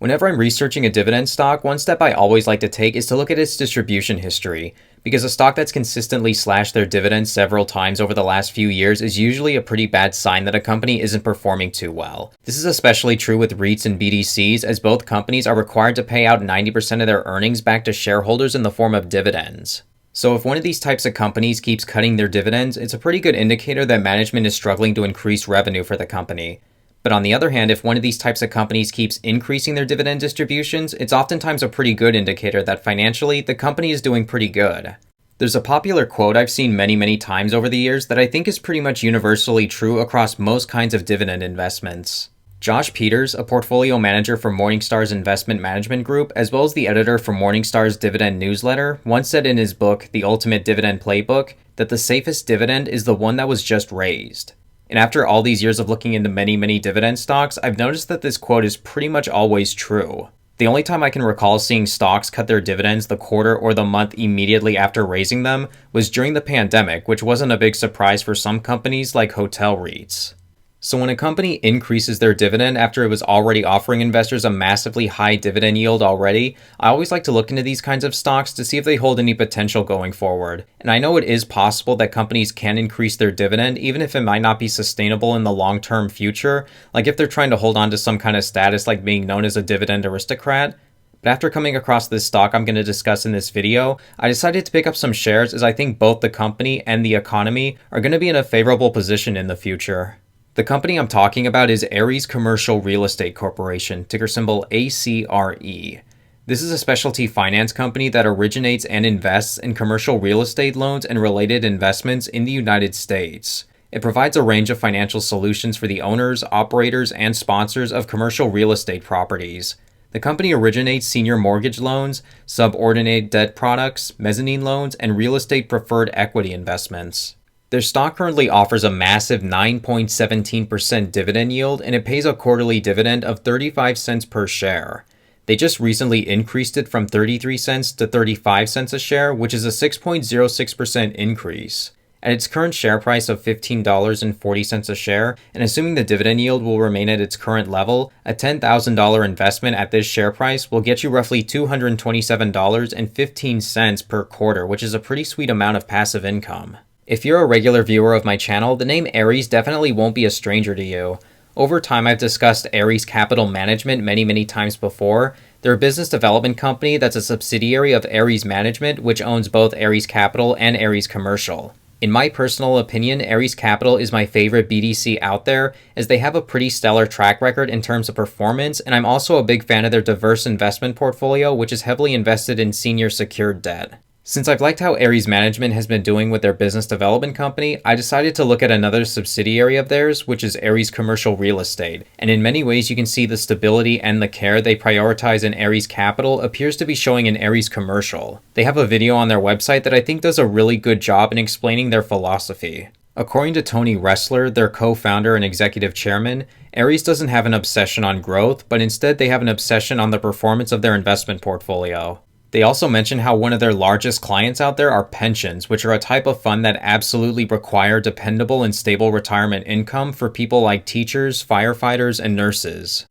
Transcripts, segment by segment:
Whenever I'm researching a dividend stock, one step I always like to take is to look at its distribution history, because a stock that's consistently slashed their dividends several times over the last few years is usually a pretty bad sign that a company isn't performing too well. This is especially true with REITs and BDCs, as both companies are required to pay out 90% of their earnings back to shareholders in the form of dividends. So if one of these types of companies keeps cutting their dividends, it's a pretty good indicator that management is struggling to increase revenue for the company. But on the other hand, if one of these types of companies keeps increasing their dividend distributions, it's oftentimes a pretty good indicator that financially, the company is doing pretty good. There's a popular quote I've seen many times over the years that I think is pretty much universally true across most kinds of dividend investments. Josh Peters, a portfolio manager for Morningstar's investment management group, as well as the editor for Morningstar's dividend newsletter, once said in his book, The Ultimate Dividend Playbook, that the safest dividend is the one that was just raised. And after all these years of looking into many dividend stocks, I've noticed that this quote is pretty much always true. The only time I can recall seeing stocks cut their dividends the quarter or the month immediately after raising them was during the pandemic, which wasn't a big surprise for some companies like hotel REITs. So when a company increases their dividend after it was already offering investors a massively high dividend yield already, I always like to look into these kinds of stocks to see if they hold any potential going forward. And I know it is possible that companies can increase their dividend even if it might not be sustainable in the long-term future, like if they're trying to hold on to some kind of status like being known as a dividend aristocrat. But after coming across this stock I'm going to discuss in this video, I decided to pick up some shares as I think both the company and the economy are going to be in a favorable position in the future. The company I'm talking about is Ares Commercial Real Estate Corporation, ticker symbol ACRE. This is a specialty finance company that originates and invests in commercial real estate loans and related investments in the United States. It provides a range of financial solutions for the owners, operators, and sponsors of commercial real estate properties. The company originates senior mortgage loans, subordinated debt products, mezzanine loans, and real estate preferred equity investments. Their stock currently offers a massive 9.17% dividend yield, and it pays a quarterly dividend of 35 cents per share. They just recently increased it from 33 cents to 35 cents a share, which is a 6.06% increase. At its current share price of $15.40 a share, and assuming the dividend yield will remain at its current level, a $10,000 investment at this share price will get you roughly $227.15 per quarter, which is a pretty sweet amount of passive income. If you're a regular viewer of my channel, the name Ares definitely won't be a stranger to you. Over time, I've discussed Ares Capital Management many times before. They're a business development company that's a subsidiary of Ares Management, which owns both Ares Capital and Ares Commercial. In my personal opinion, Ares Capital is my favorite BDC out there, as they have a pretty stellar track record in terms of performance, and I'm also a big fan of their diverse investment portfolio, which is heavily invested in senior secured debt. Since I've liked how Ares Management has been doing with their business development company, I decided to look at another subsidiary of theirs, which is Ares Commercial Real Estate. And in many ways, you can see the stability and the care they prioritize in Ares Capital appears to be showing in Ares Commercial. They have a video on their website that I think does a really good job in explaining their philosophy. According to Tony Ressler, their co-founder and executive chairman, Ares doesn't have an obsession on growth, but instead they have an obsession on the performance of their investment portfolio. They also mention how one of their largest clients out there are pensions, which are a type of fund that absolutely require dependable and stable retirement income for people like teachers, firefighters, and nurses.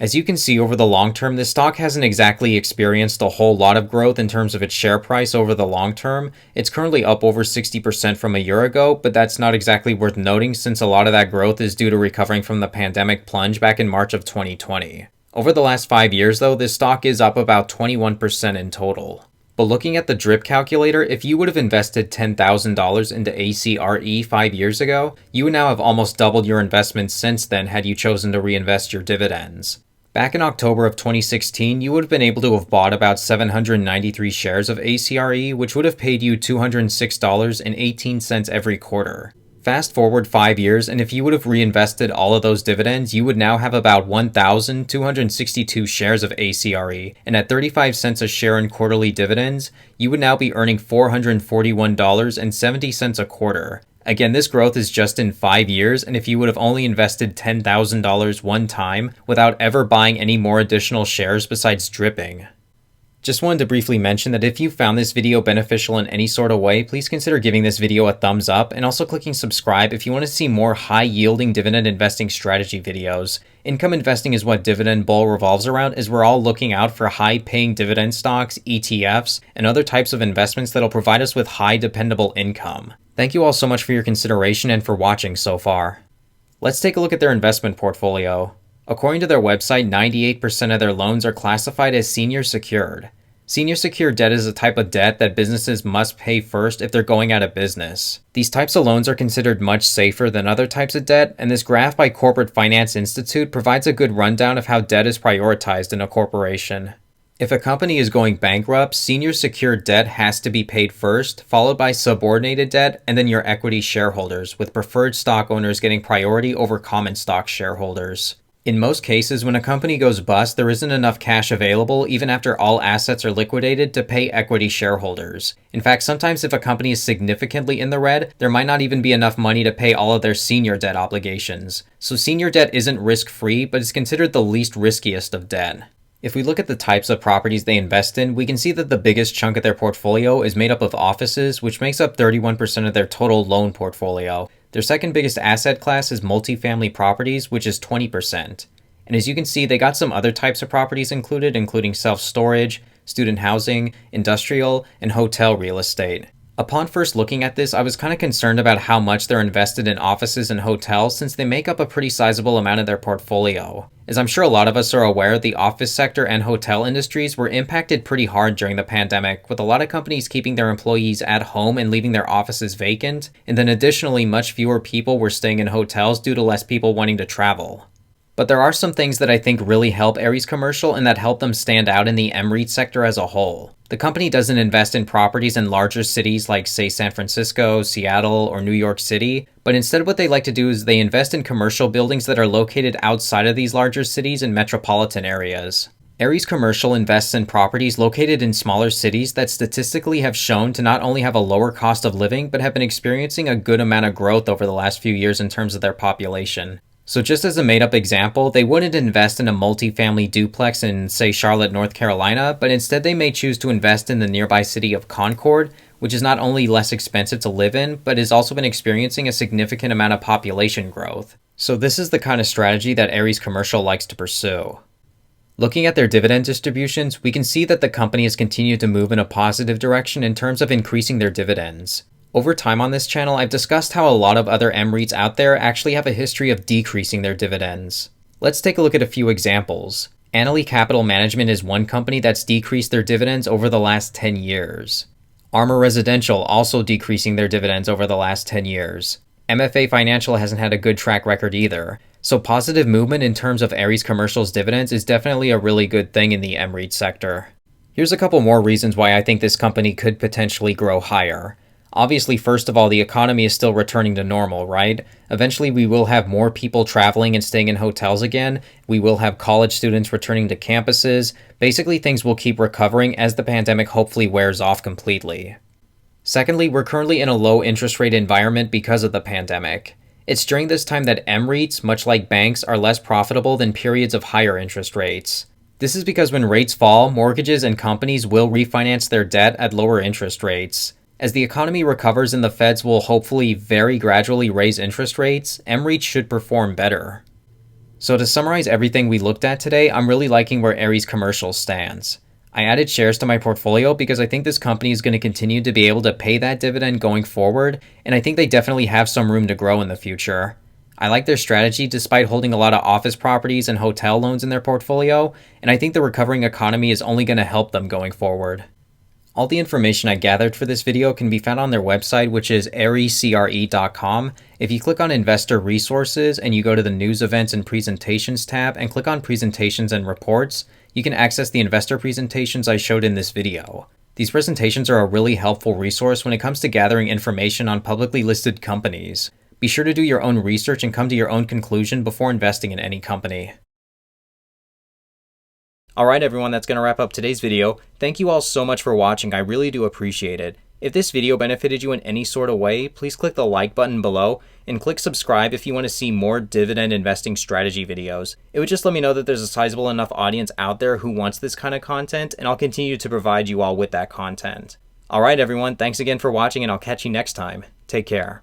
As you can see, over the long term, this stock hasn't exactly experienced a whole lot of growth in terms of its share price over the long term. It's currently up over 60% from a year ago, but that's not exactly worth noting since a lot of that growth is due to recovering from the pandemic plunge back in March of 2020. Over the last 5 years though, this stock is up about 21% in total. But looking at the drip calculator, if you would have invested $10,000 into ACRE 5 years ago, you would now have almost doubled your investment since then had you chosen to reinvest your dividends. Back in October of 2016, you would have been able to have bought about 793 shares of ACRE, which would have paid you $206.18 every quarter. Fast forward 5 years, and if you would have reinvested all of those dividends, you would now have about 1,262 shares of ACRE, and at 35 cents a share in quarterly dividends, you would now be earning $441.70 a quarter. Again, this growth is just in 5 years, and if you would have only invested $10,000 one time without ever buying any more additional shares besides dripping. Just wanted to briefly mention that if you found this video beneficial in any sort of way, please consider giving this video a thumbs up and also clicking subscribe if you want to see more high-yielding dividend investing strategy videos. Income investing is what Dividend Bull revolves around, as we're all looking out for high-paying dividend stocks, ETFs, and other types of investments that'll provide us with high dependable income. Thank you all so much for your consideration and for watching so far. Let's take a look at their investment portfolio. According to their website, 98% of their loans are classified as senior secured. Senior secured debt is a type of debt that businesses must pay first if they're going out of business. These types of loans are considered much safer than other types of debt, and this graph by Corporate Finance Institute provides a good rundown of how debt is prioritized in a corporation. If a company is going bankrupt, senior secured debt has to be paid first, followed by subordinated debt, and then your equity shareholders, with preferred stock owners getting priority over common stock shareholders. In most cases, when a company goes bust, there isn't enough cash available even after all assets are liquidated to pay equity shareholders. In fact, sometimes if a company is significantly in the red, there might not even be enough money to pay all of their senior debt obligations. So senior debt isn't risk-free, but is considered the least riskiest of debt. If we look at the types of properties they invest in, we can see that the biggest chunk of their portfolio is made up of offices, which makes up 31% of their total loan portfolio. Their second biggest asset class is multifamily properties, which is 20%. And as you can see, they got some other types of properties included, including self-storage, student housing, industrial, and hotel real estate. Upon first looking at this, I was kind of concerned about how much they're invested in offices and hotels, since they make up a pretty sizable amount of their portfolio. As I'm sure a lot of us are aware, the office sector and hotel industries were impacted pretty hard during the pandemic, with a lot of companies keeping their employees at home and leaving their offices vacant, and then additionally much fewer people were staying in hotels due to less people wanting to travel. But there are some things that I think really help Ares Commercial and that help them stand out in the REIT sector as a whole. The company doesn't invest in properties in larger cities like, say, San Francisco, Seattle, or New York City, but instead what they like to do is they invest in commercial buildings that are located outside of these larger cities and metropolitan areas. Ares Commercial invests in properties located in smaller cities that statistically have shown to not only have a lower cost of living, but have been experiencing a good amount of growth over the last few years in terms of their population. So just as a made-up example, they wouldn't invest in a multifamily duplex in, say, Charlotte, North Carolina, but instead they may choose to invest in the nearby city of Concord, which is not only less expensive to live in, but has also been experiencing a significant amount of population growth. So this is the kind of strategy that Ares Commercial likes to pursue. Looking at their dividend distributions, we can see that the company has continued to move in a positive direction in terms of increasing their dividends. Over time on this channel, I've discussed how a lot of other REITs out there actually have a history of decreasing their dividends. Let's take a look at a few examples. Annaly Capital Management is one company that's decreased their dividends over the last 10 years. Armor Residential also decreasing their dividends over the last 10 years. MFA Financial hasn't had a good track record either. So positive movement in terms of Ares Commercial's dividends is definitely a really good thing in the REIT sector. Here's a couple more reasons why I think this company could potentially grow higher. Obviously, first of all, the economy is still returning to normal, right? Eventually, we will have more people traveling and staying in hotels again. We will have college students returning to campuses. Basically, things will keep recovering as the pandemic hopefully wears off completely. Secondly, we're currently in a low interest rate environment because of the pandemic. It's during this time that REITs, much like banks, are less profitable than periods of higher interest rates. This is because when rates fall, mortgages and companies will refinance their debt at lower interest rates. As the economy recovers and the Feds will hopefully very gradually raise interest rates, REITs should perform better. So to summarize everything we looked at today, I'm really liking where Ares Commercial stands. I added shares to my portfolio because I think this company is going to continue to be able to pay that dividend going forward, and I think they definitely have some room to grow in the future. I like their strategy despite holding a lot of office properties and hotel loans in their portfolio, and I think the recovering economy is only going to help them going forward. All the information I gathered for this video can be found on their website, which is arescre.com. If you click on Investor Resources and you go to the News, Events, and Presentations tab and click on Presentations and Reports, you can access the investor presentations I showed in this video. These presentations are a really helpful resource when it comes to gathering information on publicly listed companies. Be sure to do your own research and come to your own conclusion before investing in any company. Alright everyone, that's going to wrap up today's video. Thank you all so much for watching, I really do appreciate it. If this video benefited you in any sort of way, please click the like button below and click subscribe if you want to see more dividend investing strategy videos. It would just let me know that there's a sizable enough audience out there who wants this kind of content, and I'll continue to provide you all with that content. Alright everyone, thanks again for watching and I'll catch you next time. Take care.